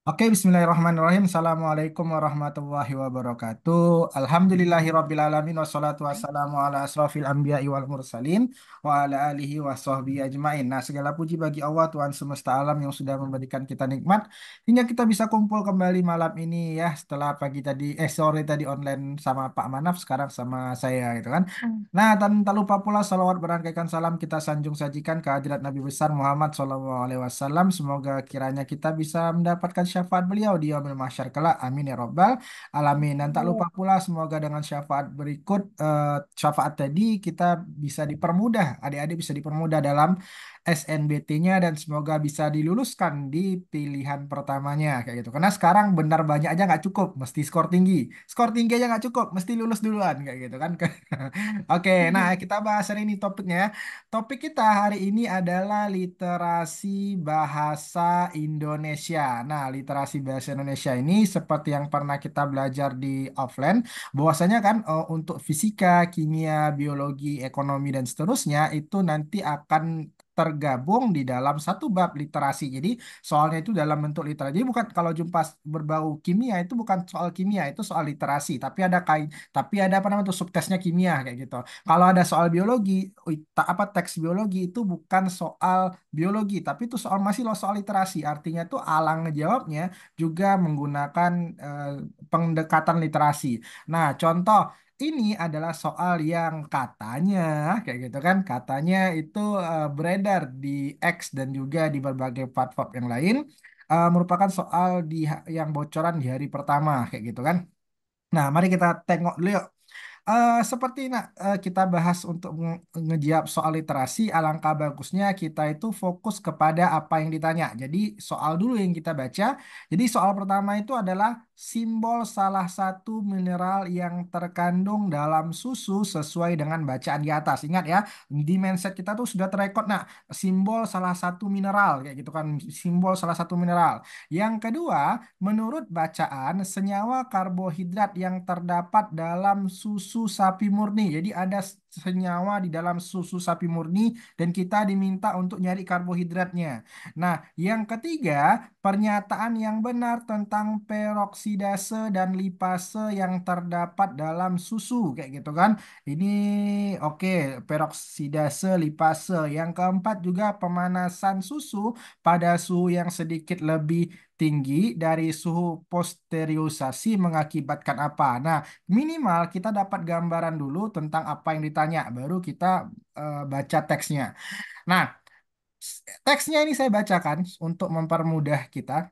Oke, bismillahirrahmanirrahim. Assalamualaikum warahmatullahi wabarakatuh. Alhamdulillahirrabbilalamin. Wassalatu wassalamu ala asrafil anbiya'i wal mursalin. Wa ala alihi wa sahbihi ajmain. Nah, segala puji bagi Allah, Tuhan semesta alam yang sudah memberikan kita nikmat. Hingga kita bisa kumpul kembali malam ini ya. Setelah pagi tadi, sore tadi online sama Pak Manaf, sekarang sama saya gitu kan. Nah, tak lupa pula salawat berangkaikan salam kita sanjung sajikan kehadirat Nabi besar Muhammad SAW. Semoga kiranya kita bisa mendapatkan syafaat beliau di yaumil mahsyar kelak. Amin ya robbal alamin. Dan tak lupa pula semoga dengan syafaat berikut, syafaat tadi kita bisa dipermudah, adik-adik bisa dipermudah dalam SNBT-nya dan semoga bisa diluluskan di pilihan pertamanya kayak gitu. Karena sekarang benar banyak aja nggak cukup, mesti skor tinggi. Skor tinggi aja nggak cukup, mesti lulus duluan kayak gitu kan. Oke, nah kita bahas hari ini topiknya. Topik kita hari ini adalah literasi bahasa Indonesia. Nah, literasi bahasa Indonesia ini seperti yang pernah kita belajar di offline, bahwasanya kan untuk fisika, kimia, biologi, ekonomi dan seterusnya itu nanti akan tergabung di dalam satu bab literasi. Jadi soalnya itu dalam bentuk literasi. Jadi bukan kalau jumpa berbau kimia itu bukan soal kimia, itu soal literasi. Tapi ada apa namanya tuh subtesnya kimia kayak gitu. Kalau ada soal biologi, apa teks biologi itu bukan soal biologi, tapi itu masih soal literasi. Artinya tuh alang ngejawabnya juga menggunakan eh, pendekatan literasi. Nah, contoh ini adalah soal yang katanya kayak gitu kan, katanya itu beredar di X dan juga di berbagai platform yang lain, merupakan soal yang bocoran di hari pertama kayak gitu kan. Nah, mari kita tengok dulu yuk. Kita bahas untuk ngejawab soal literasi, alangkah bagusnya kita itu fokus kepada apa yang ditanya. Jadi soal dulu yang kita baca. Jadi soal pertama itu adalah simbol salah satu mineral yang terkandung dalam susu sesuai dengan bacaan di atas. Ingat ya, di mindset kita tuh sudah terekod. Nah, simbol salah satu mineral kayak gitu kan, simbol salah satu mineral. Yang kedua, menurut bacaan, senyawa karbohidrat yang terdapat dalam susu sapi murni. Jadi ada senyawa di dalam susu sapi murni dan kita diminta untuk nyari karbohidratnya. Nah, yang ketiga, pernyataan yang benar tentang peroksidase dan lipase yang terdapat dalam susu kayak gitu kan. Ini oke, peroksidase, lipase. Yang keempat juga pemanasan susu pada suhu yang sedikit lebih tinggi dari suhu posteriosasi mengakibatkan apa? Nah, minimal kita dapat gambaran dulu tentang apa yang ditanya, baru kita baca teksnya. Nah, teksnya ini saya bacakan untuk mempermudah kita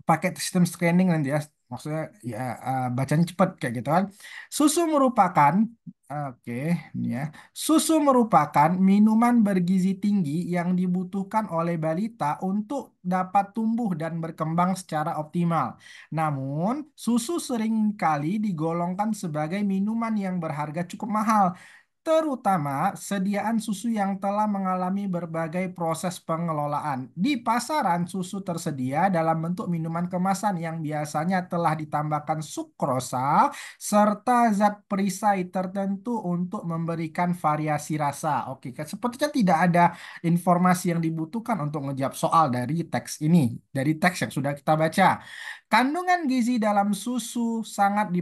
pakai sistem scanning nanti ya. Maksudnya ya bacanya cepat kayak gitu kan. Susu merupakan oke ini ya. Susu merupakan minuman bergizi tinggi yang dibutuhkan oleh balita untuk dapat tumbuh dan berkembang secara optimal. Namun, susu seringkali digolongkan sebagai minuman yang berharga cukup mahal, terutama sediaan susu yang telah mengalami berbagai proses pengelolaan. Di pasaran, susu tersedia dalam bentuk minuman kemasan yang biasanya telah ditambahkan sukrosa serta zat perisai tertentu untuk memberikan variasi rasa. Oke, sepertinya tidak ada informasi yang dibutuhkan untuk menjawab soal dari teks ini, dari teks yang sudah kita baca. Kandungan gizi dalam susu sangat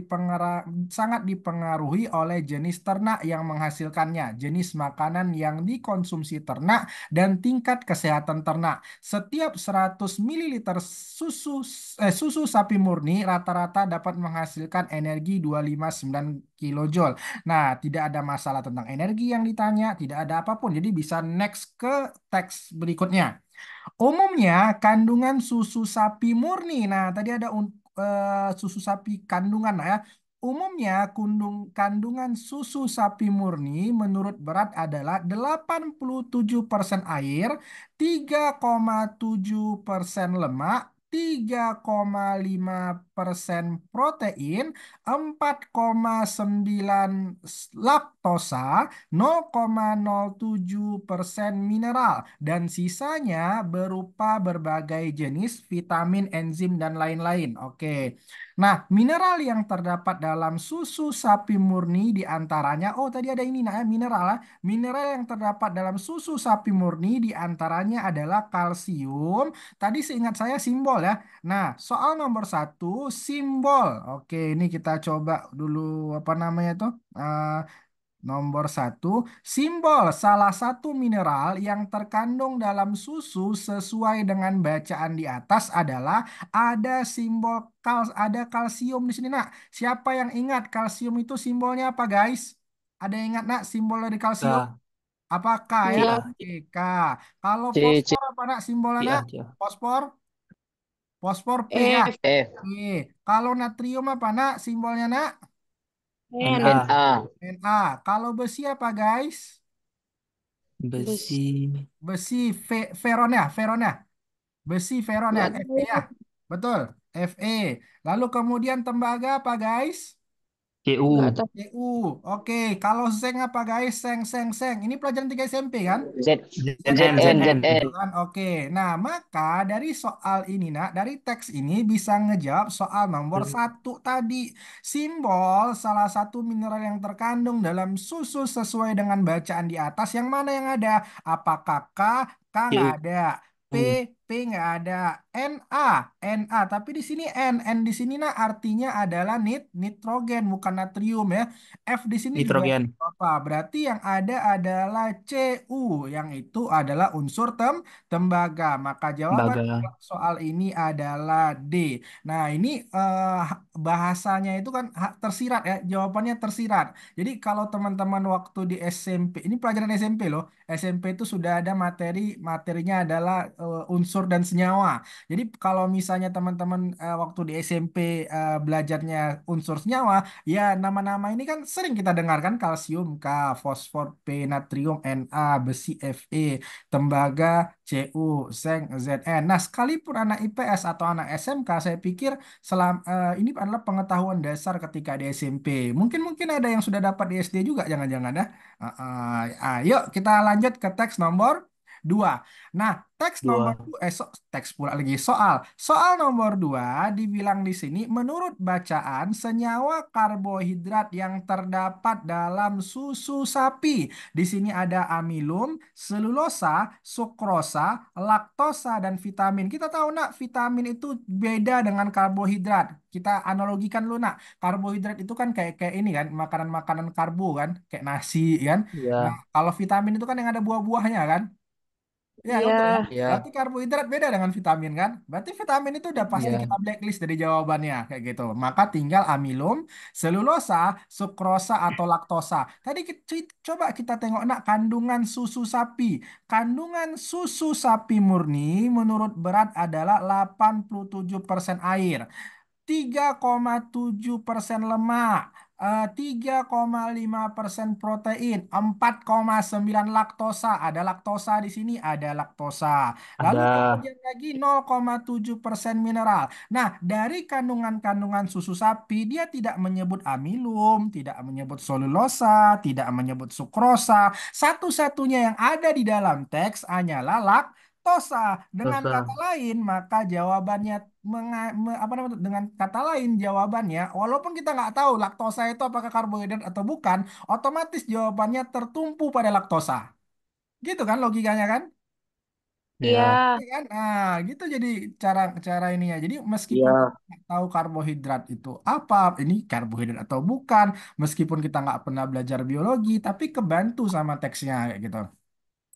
dipengaruhi oleh jenis ternak yang menghasilkannya, jenis makanan yang dikonsumsi ternak, dan tingkat kesehatan ternak. Setiap 100 mililiter susu sapi murni rata-rata dapat menghasilkan energi 259 kilojoule. Nah, tidak ada masalah tentang energi yang ditanya, tidak ada apapun. Jadi bisa next ke teks berikutnya. Umumnya kandungan susu sapi murni. Nah, tadi ada susu sapi kandungan ya. Umumnya kandungan susu sapi murni menurut berat adalah 87% air, 3,7% lemak, 3,5 protein, 4,9 laktosa, 0,07% mineral, dan sisanya berupa berbagai jenis vitamin, enzim, dan lain-lain. Oke. Nah, mineral yang terdapat dalam susu sapi murni diantaranya, oh tadi ada ini, nah, mineral, ya. Mineral yang terdapat dalam susu sapi murni diantaranya adalah kalsium. Tadi seingat saya simbol ya. Nah, soal nomor satu, simbol. Oke, ini kita coba dulu apa namanya tuh? Nomor satu, simbol salah satu mineral yang terkandung dalam susu sesuai dengan bacaan di atas adalah ada simbol ada kalsium di sini, nak. Siapa yang ingat kalsium itu simbolnya apa, guys? Ada yang ingat, nak, simbol dari kalsium? K. Apa K C ya? Iya. A. Oke, K. Kalau C, C, fosfor apa, nak, simbolnya, C nak? A. C A. Fosfor, fosfor P ya. F, P. Kalau natrium apa, nak, simbolnya, nak? N, Na. A, Na. Kalau besi apa, guys? Besi. besi. Besi, feron ya, feron ya. Besi feron ya, Nggak Fe ya. tahu. Betul, Fe. Lalu kemudian tembaga apa, guys? Nggak Cu. tahu. Cu. Oke, kalau seng apa, guys? Seng, seng, seng. Ini pelajaran 3 SMP kan? Z, ZN. ZN, ZN. Gitu ZN. kan? Oke. Nah, maka dari soal ini, nak, dari teks ini bisa ngejawab soal nomor satu tadi. Simbol salah satu mineral yang terkandung dalam susu sesuai dengan bacaan di atas. Yang mana yang ada? Apakah K? K nggak Cu. ada. P, P nggak ada. Na, Na. Tapi di sini N di sini, nah, artinya adalah nitrogen, bukan natrium ya. F di sini juga Nitrogen. apa? Berarti yang ada adalah Cu, yang itu adalah unsur tembaga. Maka jawaban Tembaga. soal ini adalah D. Nah, ini bahasanya itu kan tersirat ya, jawabannya tersirat. Jadi kalau teman-teman waktu di SMP, ini pelajaran SMP loh. SMP itu sudah ada materinya adalah unsur dan senyawa. Jadi kalau misalnya teman-teman waktu di SMP belajarnya unsur senyawa, ya, nama-nama ini kan sering kita dengar kan, kalsium K, fosfor P, natrium Na, besi Fe, tembaga Cu, seng Zn. Nah, sekalipun anak IPS atau anak SMK, saya pikir ini adalah pengetahuan dasar ketika di SMP. Mungkin mungkin ada yang sudah dapat di SD juga, jangan-jangan ya. Yuk kita lanjut ke teks nomor 2. Nah, teks nomor Dua. dua, teks pula lagi soal nomor 2 dibilang di sini, menurut bacaan senyawa karbohidrat yang terdapat dalam susu sapi. Di sini ada amilum, selulosa, sukrosa, laktosa, dan vitamin. Kita tahu, nak, vitamin itu beda dengan karbohidrat. Kita analogikan lu, nak. Karbohidrat itu kan kayak kayak ini kan, makanan-makanan karbo kan, kayak nasi kan. Nah, Ya. kalau vitamin itu kan yang ada buah-buahnya kan. Ya, Iya. betul ya. Ya. Berarti karbohidrat beda dengan vitamin kan? Berarti vitamin itu udah pasti Ya. kita blacklist dari jawabannya kayak gitu. Maka tinggal amilum, selulosa, sukrosa, atau laktosa. Tadi coba kita tengok, nak, kandungan susu sapi. Kandungan susu sapi murni menurut berat adalah 87% air, 3,7% lemak, 3,5% protein, 4,9 laktosa. Ada laktosa di sini, ada laktosa. Lalu Ada. kemudian lagi 0,7% mineral. Nah, dari kandungan-kandungan susu sapi, dia tidak menyebut amilum, tidak menyebut selulosa, tidak menyebut sukrosa. Satu-satunya yang ada di dalam teks hanyalah laktosa. Dengan kata Dosa. lain, maka jawabannya apa namanya, dengan kata lain jawabannya, walaupun kita nggak tahu laktosa itu apakah karbohidrat atau bukan, otomatis jawabannya tertumpu pada laktosa. Gitu kan logikanya kan? Ya. Iya. Iya kan? Nah, gitu jadi cara cara ininya. Jadi meskipun kita Iya. nggak tahu karbohidrat itu apa, ini karbohidrat atau bukan, meskipun kita nggak pernah belajar biologi, tapi kebantu sama teksnya kayak gitu.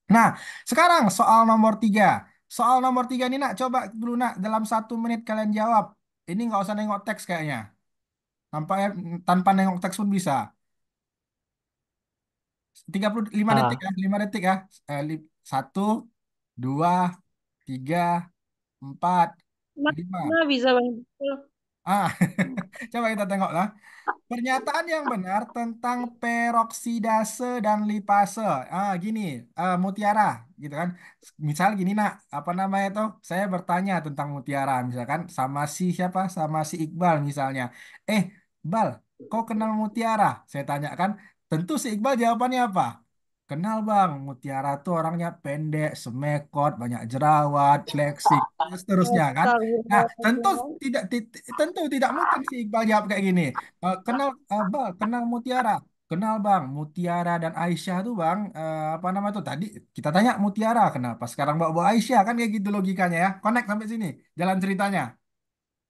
Nah, sekarang soal nomor 3. Soal nomor 3 ini, nak, coba dulu, nak, dalam 1 menit kalian jawab. Ini nggak usah nengok teks kayaknya. Tanpa nengok teks pun bisa. 35 detik A. ya, 5 detik ya. 1, 2, 3, 4, Emang 5. emang bisa banget. Ah, coba kita tengok lah. Pernyataan yang benar tentang peroksidase dan lipase. Gini, mutiara, gitu kan. Misal gini nak, apa namanya itu? Saya bertanya tentang mutiara, misalkan sama si siapa? Sama si Iqbal misalnya. Iqbal, kau kenal mutiara? Saya tanya kan. Tentu si Iqbal jawabannya apa? Kenal bang, mutiara tuh orangnya pendek, semekot, banyak jerawat, flexing, dan seterusnya kan. Nah, tentu Astagfirullahaladzim. tentu tidak mungkin si Iqbal jawab kayak gini. Bang, kenal Mutiara. Kenal bang, Mutiara dan Aisyah tuh bang, apa nama tuh tadi kita tanya Mutiara kenapa sekarang bawa-bawa Aisyah kan kayak gitu logikanya ya. Connect sampai sini, jalan ceritanya.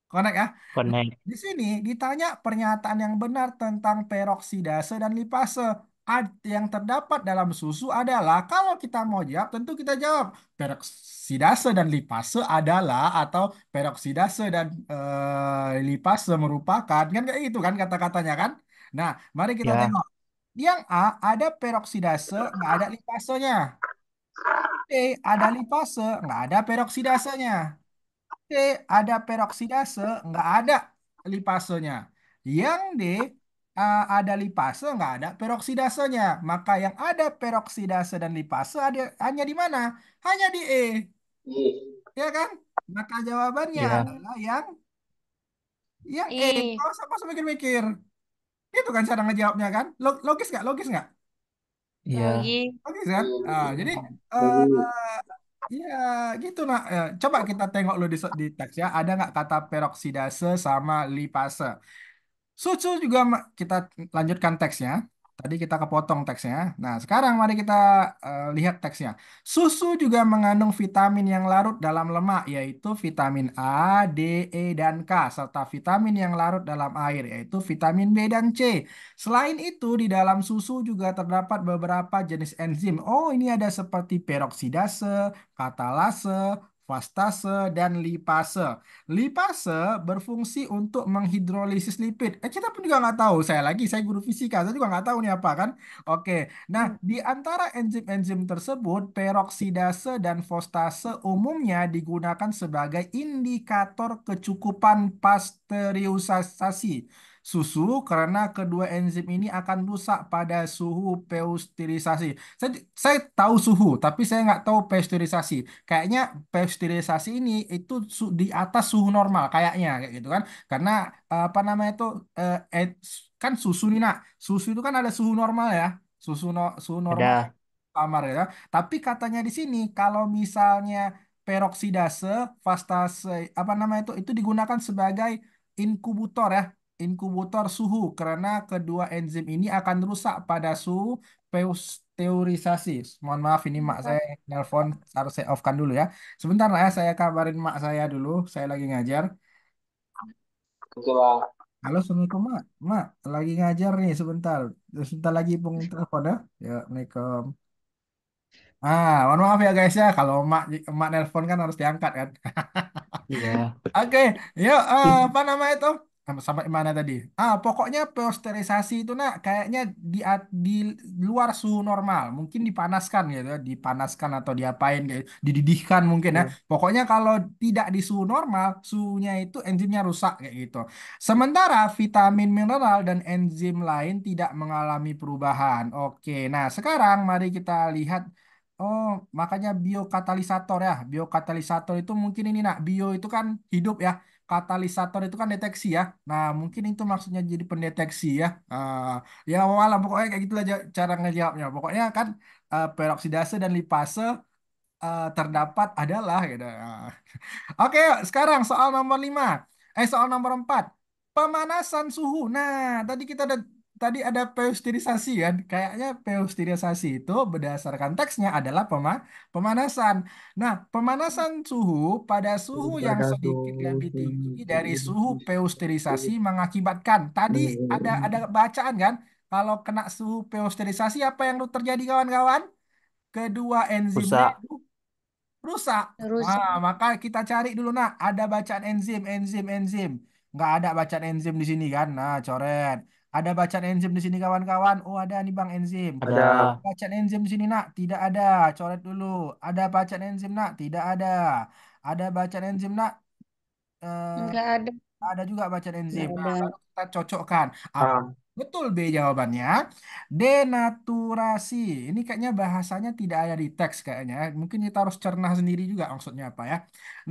Connect ya. Nah, Connect. di sini ditanya pernyataan yang benar tentang peroksidase dan lipase. Yang terdapat dalam susu adalah kalau kita mau jawab tentu kita jawab peroksidase dan lipase adalah atau peroksidase dan lipase merupakan kan kayak gitu kan kata-katanya kan. Nah, mari kita Ya, tengok. Yang A ada peroksidase, nggak ada lipasenya. B ada lipase, nggak ada peroksidasenya. C ada peroksidase, nggak ada lipasenya. Yang D ada lipase, nggak ada peroksidasenya. Maka yang ada peroksidase dan lipase ada hanya di mana? Hanya di E, ya kan? Maka jawabannya ya, adalah yang E. Ih, Kau usah mikir-mikir. Itu kan cara ngejawabnya kan? Logis nggak? Logis nggak? ya, logis. Logis kan? Jadi eh ya gitu nak. Coba kita tengok lu di teks ya. Ada nggak kata peroksidase sama lipase? Susu juga kita lanjutkan teksnya. Tadi kita kepotong teksnya. Nah, sekarang mari kita lihat teksnya. Susu juga mengandung vitamin yang larut dalam lemak, yaitu vitamin A, D, E, dan K, serta vitamin yang larut dalam air, yaitu vitamin B dan C. Selain itu, di dalam susu juga terdapat beberapa jenis enzim. Oh, ini ada seperti peroksidase, katalase, fastase, dan lipase. Lipase berfungsi untuk menghidrolisis lipid. Kita pun juga nggak tahu. Saya guru fisika, saya juga nggak tahu nih apa kan. Oke, nah Hmm. di antara enzim-enzim tersebut, peroksidase dan fosfase umumnya digunakan sebagai indikator kecukupan pasteurisasi susu karena kedua enzim ini akan rusak pada suhu pasteurisasi. Saya tahu suhu, tapi saya nggak tahu pasteurisasi. Kayaknya pasteurisasi ini itu di atas suhu normal kayaknya kayak gitu kan karena apa namanya itu kan susu nih nak susu itu kan ada suhu normal ya suhu normal ada, kamar ya tapi katanya di sini kalau misalnya peroksidase fastase apa namanya itu digunakan sebagai inkubator ya inkubator suhu karena kedua enzim ini akan rusak pada suhu pasteurisasi. Mohon maaf ini mak saya nelpon harus saya off kan dulu ya. Sebentar lah ya, saya kabarin mak saya dulu. Saya lagi ngajar. Oke bang, Halo, Assalamualaikum mak. Mak, lagi ngajar nih sebentar. Sebentar lagi pun telepon ya. Ya, Assalamualaikum. Mohon maaf ya guys ya. Kalau mak nelpon kan harus diangkat kan. iya. Oke, yuk apa nama itu? Sampai mana tadi? Pokoknya pasteurisasi itu nak kayaknya di luar suhu normal, mungkin dipanaskan gitu, ya, dipanaskan atau diapain kayak dididihkan mungkin ya. Iya. Pokoknya kalau tidak di suhu normal, suhunya itu enzimnya rusak kayak gitu. Sementara vitamin mineral dan enzim lain tidak mengalami perubahan. Oke, nah sekarang mari kita lihat. Oh, makanya biokatalisator ya. Biokatalisator itu mungkin ini nak. Bio itu kan hidup ya. Katalisator itu kan deteksi ya. Nah, mungkin itu maksudnya jadi pendeteksi ya. Ya, walau pokoknya kayak gitulah cara ngejawabnya. Pokoknya kan peroksidase dan lipase terdapat adalah gitu. Oke, yuk, sekarang soal nomor 5. Soal nomor 4. Pemanasan suhu. Nah, tadi ada pasteurisasi kan. Kayaknya pasteurisasi itu berdasarkan teksnya adalah pemanasan. Nah, pemanasan suhu pada suhu yang Pada sedikit suhu lebih tinggi dari suhu pasteurisasi mengakibatkan. Tadi ada bacaan kan? Kalau kena suhu pasteurisasi apa yang terjadi kawan-kawan? Kedua enzimnya rusak, rusak. Terus Maka kita cari dulu nak, ada bacaan enzim. Nggak ada bacaan enzim di sini kan? Nah, coret. Ada bacaan enzim di sini kawan-kawan. Oh, ada nih Bang enzim. ada, Bacaan enzim di sini nak, tidak ada. Coret dulu. Ada bacaan enzim nak, tidak ada. Ada bacaan enzim nak, eh, nggak ada. Ada juga bacaan Nggak enzim. Nah, ada. baru kita cocokkan. Apa Ah, betul B jawabannya? Denaturasi. Ini kayaknya bahasanya tidak ada di teks kayaknya. Mungkin kita harus cerna sendiri juga maksudnya apa ya.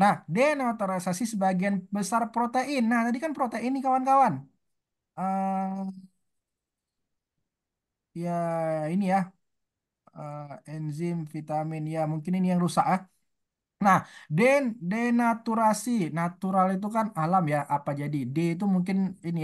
Nah, denaturasi sebagian besar protein. Nah, tadi kan protein nih kawan-kawan. Ya, ini ya, enzim, vitamin. Ya, mungkin ini yang rusak ya. Nah, denaturasi. Natural itu kan alam ya, apa jadi. D itu mungkin ini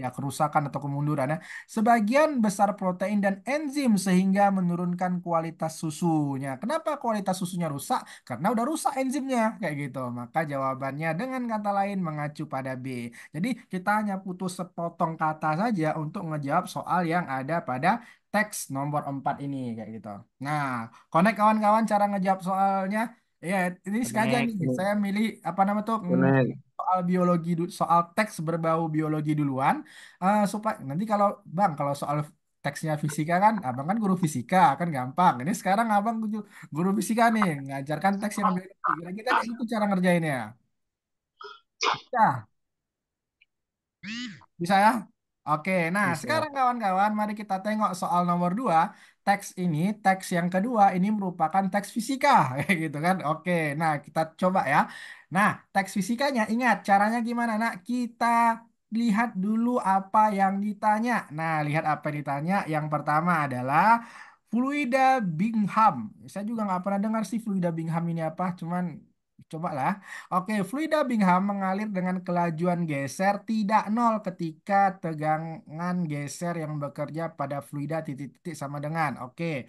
ya kerusakan atau kemunduran ya. Sebagian besar protein dan enzim sehingga menurunkan kualitas susunya. Kenapa kualitas susunya rusak? Karena udah rusak enzimnya kayak gitu. Maka jawabannya dengan kata lain mengacu pada B. Jadi kita hanya butuh sepotong kata saja untuk ngejawab soal yang ada pada teks nomor 4 ini kayak gitu. Nah, connect kawan-kawan cara ngejawab soalnya. Ya, ini sengaja nih. Connect. Saya milih apa nama tuh connect. soal biologi, soal teks berbau biologi duluan, supaya nanti kalau Bang kalau soal teksnya fisika kan Abang kan guru fisika kan gampang. Ini sekarang Abang guru fisika nih ngajarkan teks yang biologi. Kira-kira kayak gitu cara ngerjainnya. Ya, bisa ya? Oke, nah Bisa. sekarang kawan-kawan mari kita tengok soal nomor 2. Teks ini, teks yang kedua ini merupakan teks fisika, kayak gitu kan? Oke, nah kita coba ya. Nah, teks fisikanya ingat caranya gimana? Nah, kita lihat dulu apa yang ditanya. Nah, lihat apa yang ditanya. Yang pertama adalah fluida Bingham. Saya juga nggak pernah dengar sih fluida Bingham ini apa, cuman coba lah. Oke, fluida Bingham mengalir dengan kelajuan geser tidak nol ketika tegangan geser yang bekerja pada fluida titik-titik sama dengan. Oke,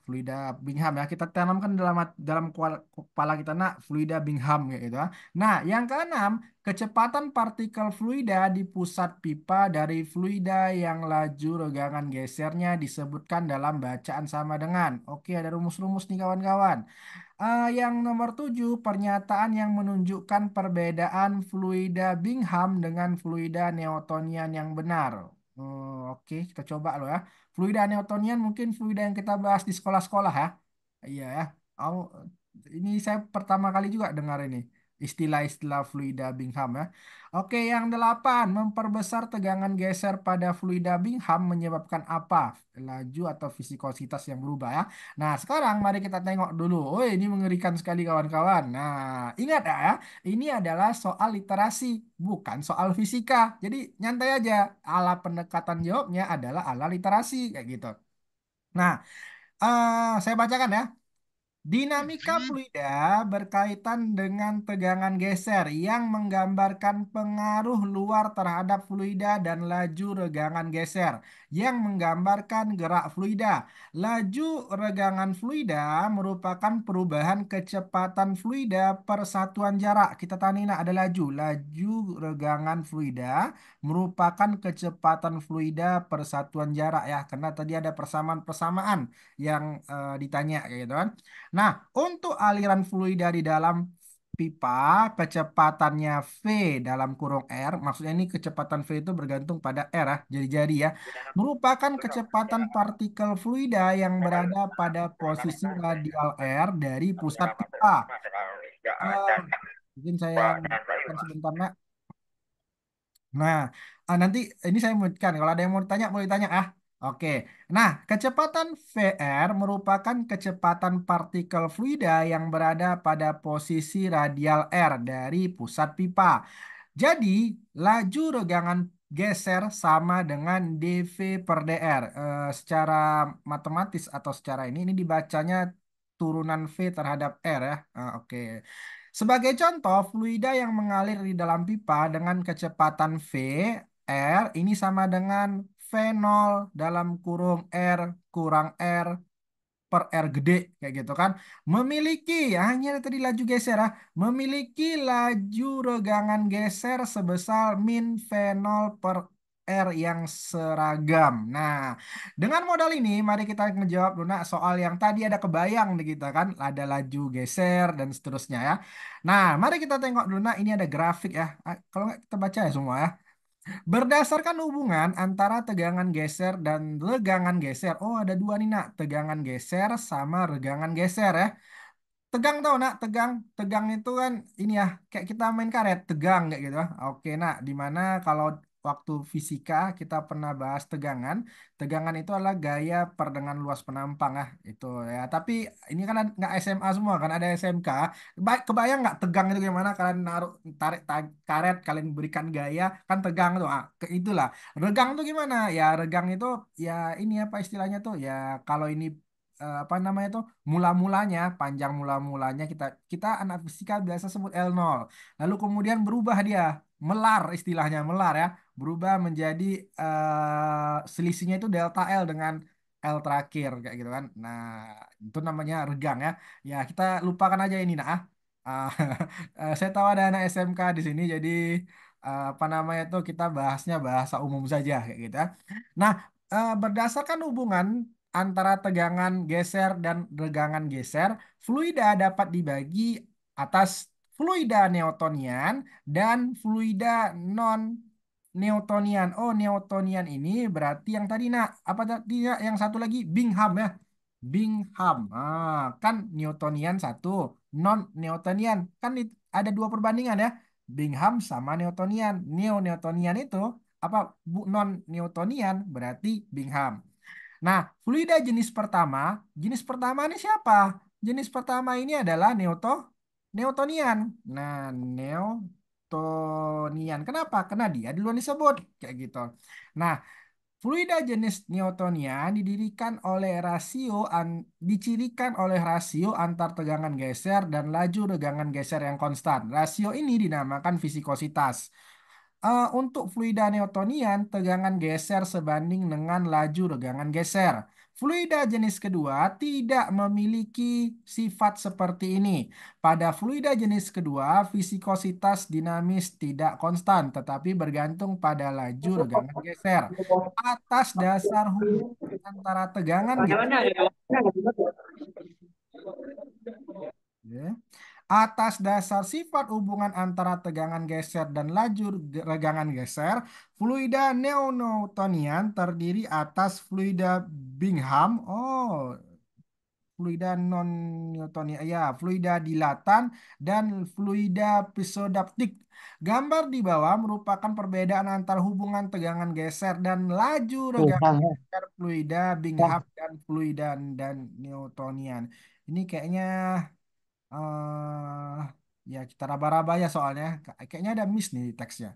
fluida Bingham ya kita tanamkan dalam kepala kita nak fluida Bingham kayak gitu ya. Nah, yang keenam, kecepatan partikel fluida di pusat pipa dari fluida yang laju regangan gesernya disebutkan dalam bacaan sama dengan. Oke, ada rumus-rumus nih kawan-kawan. Yang nomor 7, pernyataan yang menunjukkan perbedaan fluida Bingham dengan fluida Newtonian yang benar. Oke, kita coba loh ya. Fluida Newtonian mungkin fluida yang kita bahas di sekolah-sekolah ya. Iya ya. Au- ini saya pertama kali juga dengar ini istilah-istilah fluida Bingham ya. Oke, yang 8, memperbesar tegangan geser pada fluida Bingham menyebabkan apa? Laju atau viskositas yang berubah ya. Nah, sekarang mari kita tengok dulu. Oh, ini mengerikan sekali kawan-kawan. Nah, ingat ya, ini adalah soal literasi, bukan soal fisika. Jadi nyantai aja. Ala pendekatan jawabnya adalah ala literasi kayak gitu. Nah, saya bacakan ya. Dinamika fluida berkaitan dengan tegangan geser yang menggambarkan pengaruh luar terhadap fluida dan laju regangan geser yang menggambarkan gerak fluida. Laju regangan fluida merupakan perubahan kecepatan fluida per satuan jarak. Kita tani nak ada laju. Laju regangan fluida merupakan kecepatan fluida per satuan jarak ya. Karena tadi ada persamaan-persamaan yang ditanya kayak gitu kan. Nah, untuk aliran fluida di dalam pipa, kecepatannya V dalam kurung R, maksudnya ini kecepatan V itu bergantung pada R ya, jadi ya, merupakan kecepatan partikel fluida yang berada pada posisi radial R dari pusat pipa. Eh, mungkin saya lanjutkan sebentar, Nak. Nah, nanti ini saya mulutkan. Kalau ada yang mau ditanya, mau ditanya ah. Oke. Nah, kecepatan VR merupakan kecepatan partikel fluida yang berada pada posisi radial R dari pusat pipa. Jadi, laju regangan geser sama dengan dV per dr. Secara matematis atau secara ini dibacanya turunan V terhadap R ya. Oke. Sebagai contoh, fluida yang mengalir di dalam pipa dengan kecepatan V, R, ini sama dengan V0 dalam kurung R kurang R per R gede kayak gitu kan memiliki hanya tadi laju geser memiliki laju regangan geser sebesar min V0 per R yang seragam. Nah, dengan modal ini mari kita ngejawab Luna soal yang tadi ada kebayang di kita kan ada laju geser dan seterusnya ya. Nah, mari kita tengok dulu nah ini ada grafik ya. Kalau nggak kita baca ya semua ya. Berdasarkan hubungan antara tegangan geser dan regangan geser. Oh, ada dua nih, Nak. Tegangan geser sama regangan geser ya. Tegang tau nak, tegang, tegang itu kan ini ya kayak kita main karet, tegang kayak gitu. Oke nak, dimana kalau waktu fisika kita pernah bahas tegangan, tegangan itu adalah gaya perdengan luas penampang ah itu ya. Tapi ini kan nggak SMA semua kan, ada SMK. Kebayang nggak tegang itu gimana? Kalian naruh tarik karet, kalian berikan gaya kan tegang tuh. Ah, itulah. Regang tuh gimana? Ya regang itu ya ini apa istilahnya tuh ya kalau ini apa namanya tuh mula-mulanya, panjang mula-mulanya kita kita anak fisika biasa sebut L0. Lalu kemudian berubah dia, melar istilahnya, melar ya. Berubah menjadi selisihnya itu delta L dengan L terakhir kayak gitu kan. Nah, itu namanya regang ya. Ya, kita lupakan aja ini nah. Ah, saya tahu ada anak SMK di sini jadi apa namanya tuh kita bahasnya bahasa umum saja kayak gitu ya. Nah, berdasarkan hubungan antara tegangan geser dan regangan geser, fluida dapat dibagi atas fluida Newtonian dan fluida non Newtonian. Oh, Newtonian ini berarti yang tadi nak apa tadi ya? Yang satu lagi Bingham ya. Bingham. Kan Newtonian satu, non Newtonian. Kan ada dua perbandingan ya. Bingham sama Newtonian. Newtonian itu apa non Newtonian berarti Bingham. Nah, fluida jenis pertama ini siapa? Jenis pertama ini adalah Newtonian. Nah, Newtonian. Kenapa? Karena dia duluan disebut kayak gitu. Nah, fluida jenis Newtonian dicirikan oleh rasio antar tegangan geser dan laju regangan geser yang konstan. Rasio ini dinamakan viskositas. Untuk fluida Newtonian, tegangan geser sebanding dengan laju regangan geser. Fluida jenis kedua tidak memiliki sifat seperti ini. Pada fluida jenis kedua, viskositas dinamis tidak konstan, tetapi bergantung pada laju regangan geser. Atas dasar hubungan antara tegangan geser, ya. Atas dasar sifat hubungan antara tegangan geser dan laju regangan geser, fluida Newtonian terdiri atas fluida Bingham, fluida non Newtonian, ya, fluida dilatan dan fluida pisodaptik. Gambar di bawah merupakan perbedaan antara hubungan tegangan geser dan laju regangan Bang, geser fluida Bingham bang. dan fluida dan Newtonian. Ini kayaknya eh ya kita raba-raba ya soalnya. Kayaknya ada miss nih di teksnya.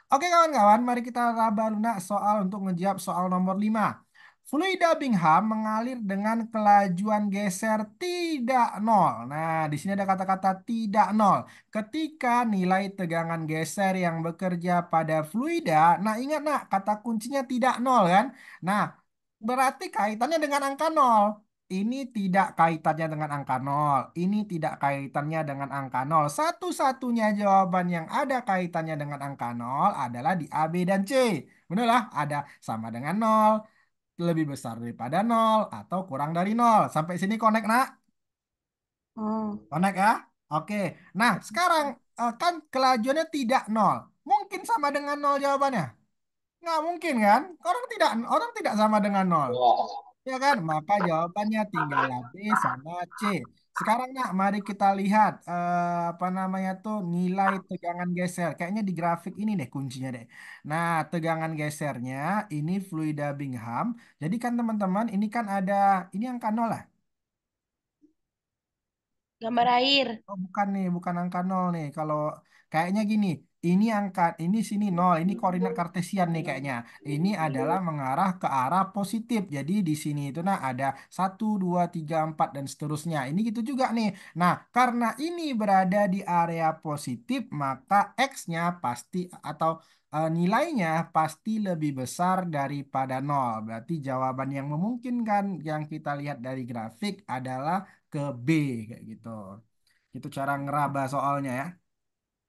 Oke kawan-kawan, mari kita raba lunak soal untuk menjawab soal nomor 5. Fluida Bingham mengalir dengan kelajuan geser tidak nol. Nah, di sini ada kata-kata tidak nol. Ketika nilai tegangan geser yang bekerja pada fluida, nah ingat nak, kata kuncinya tidak nol kan? Nah, berarti kaitannya dengan angka nol. Ini tidak kaitannya dengan angka nol. Ini tidak kaitannya dengan angka nol. Satu-satunya jawaban yang ada kaitannya dengan angka nol adalah di A, B, dan C. Benar lah, ada sama dengan nol, lebih besar daripada nol, atau kurang dari nol. Sampai sini connect, nak? Hmm. Connect ya? Oke. Nah, sekarang kan kelajuannya tidak nol. Mungkin sama dengan nol jawabannya? Nggak mungkin kan? Orang tidak sama dengan nol. Ya. Ya kan? Maka jawabannya tinggal B sama C. Sekarang nak, mari kita lihat apa namanya tuh nilai tegangan geser. Kayaknya di grafik ini deh kuncinya deh. Nah, tegangan gesernya ini fluida Bingham. Jadi kan teman-teman, ini kan ada ini angka nol lah. Gambar air. Oh, bukan nih, bukan angka nol nih. Kalau kayaknya gini, ini angka, ini sini nol, ini koordinat kartesian nih kayaknya. Ini adalah mengarah ke arah positif. Jadi di sini itu nah ada 1, 2, 3, 4 dan seterusnya. Ini gitu juga nih. Nah, karena ini berada di area positif, maka X-nya pasti atau nilainya pasti lebih besar daripada nol. Berarti jawaban yang memungkinkan yang kita lihat dari grafik adalah ke B kayak gitu. Itu cara ngeraba soalnya ya.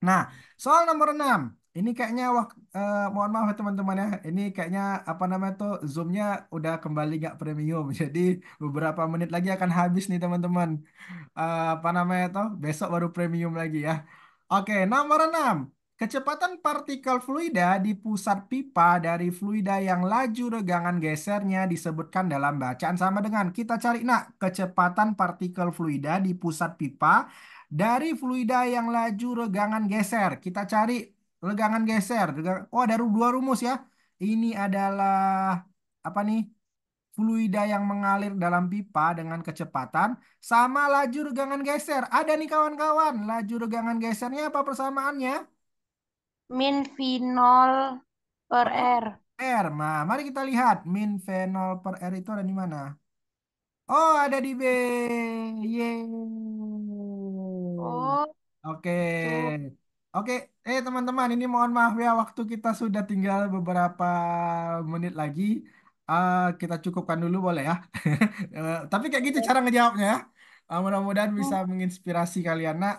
Nah, soal nomor 6. Ini kayaknya mohon maaf ya teman-teman ya. Ini kayaknya apa namanya tuh Zoom-nya udah kembali nggak premium. Jadi beberapa menit lagi akan habis nih teman-teman. Apa namanya tuh besok baru premium lagi ya. Oke, nomor 6. Kecepatan partikel fluida di pusat pipa dari fluida yang laju regangan gesernya disebutkan dalam bacaan sama dengan kita cari nak kecepatan partikel fluida di pusat pipa dari fluida yang laju regangan geser. Kita cari regangan geser. Oh, ada dua rumus ya. Ini adalah apa nih? Fluida yang mengalir dalam pipa dengan kecepatan sama laju regangan geser. Ada nih kawan-kawan, laju regangan gesernya apa persamaannya? Min V 0 per Apa? R. R. Nah, mari kita lihat min V0 per R itu ada di mana? Oh, ada di B. Yeay. Oh, Oke. tuh. Oke, teman-teman, ini mohon maaf ya waktu kita sudah tinggal beberapa menit lagi. Kita cukupkan dulu boleh ya. Tapi kayak gitu cara ngejawabnya ya. Mudah-mudahan bisa menginspirasi kalian. Nah,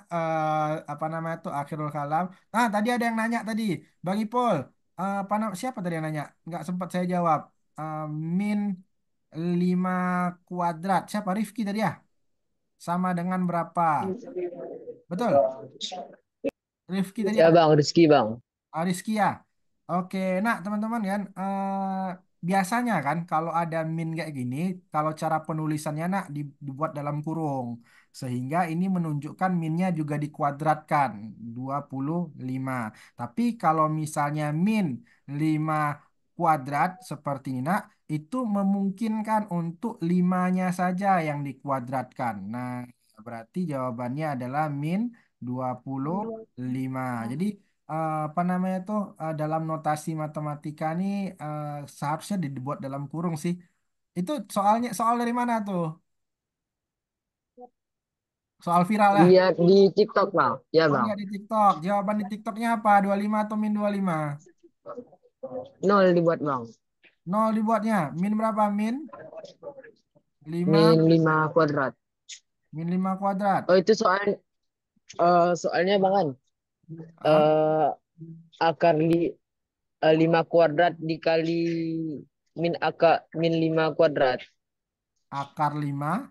apa namanya tuh akhirul kalam. Nah, tadi ada yang nanya tadi, Bang Ipul. Siapa tadi yang nanya? Nggak sempat saya jawab. Eh, min 5 kuadrat. Siapa? Rifki tadi ya? Sama dengan berapa? Betul? Rifki tadi Ya ya? Bang, Rizky Bang. Rizky ya. Oke, nah teman-teman kan biasanya kan kalau ada min kayak gini, kalau cara penulisannya nak dibuat dalam kurung. Sehingga ini menunjukkan minnya juga dikuadratkan 25. Tapi kalau misalnya min 5 kuadrat seperti ini nak, itu memungkinkan untuk limanya saja yang dikuadratkan. Nah, berarti jawabannya adalah min 25. Jadi apa namanya tuh dalam notasi matematika nih seharusnya dibuat dalam kurung sih. Itu soal dari mana tuh? Soal viral ya. Lihat di TikTok Bang. Ya Oh, Bang. lihat di TikTok. Jawaban di TikToknya apa? 25 atau min 25? Nol dibuat Bang. Nol dibuatnya. Min berapa? Min 5 Min 5 kuadrat. min 5 kuadrat. Oh itu soalnya Bang kan. Hah? Eh akar 5 kuadrat dikali min 5 kuadrat. Akar 5.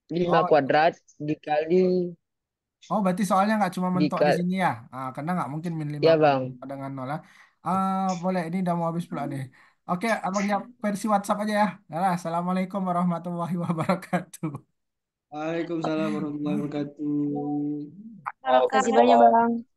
Lima Oh, kuadrat dikali oh, berarti soalnya nggak cuma mentok di dikali sini ya. Karena nggak mungkin min 5 ya kuadrat Bang. dengan nol ya. Boleh, ini udah mau habis pula nih. Oke, abang jawab versi WhatsApp aja ya. Nah, Assalamualaikum warahmatullahi wabarakatuh. Waalaikumsalam warahmatullahi wabarakatuh. Terima kasih banyak, Waalaikumsalam. Bang.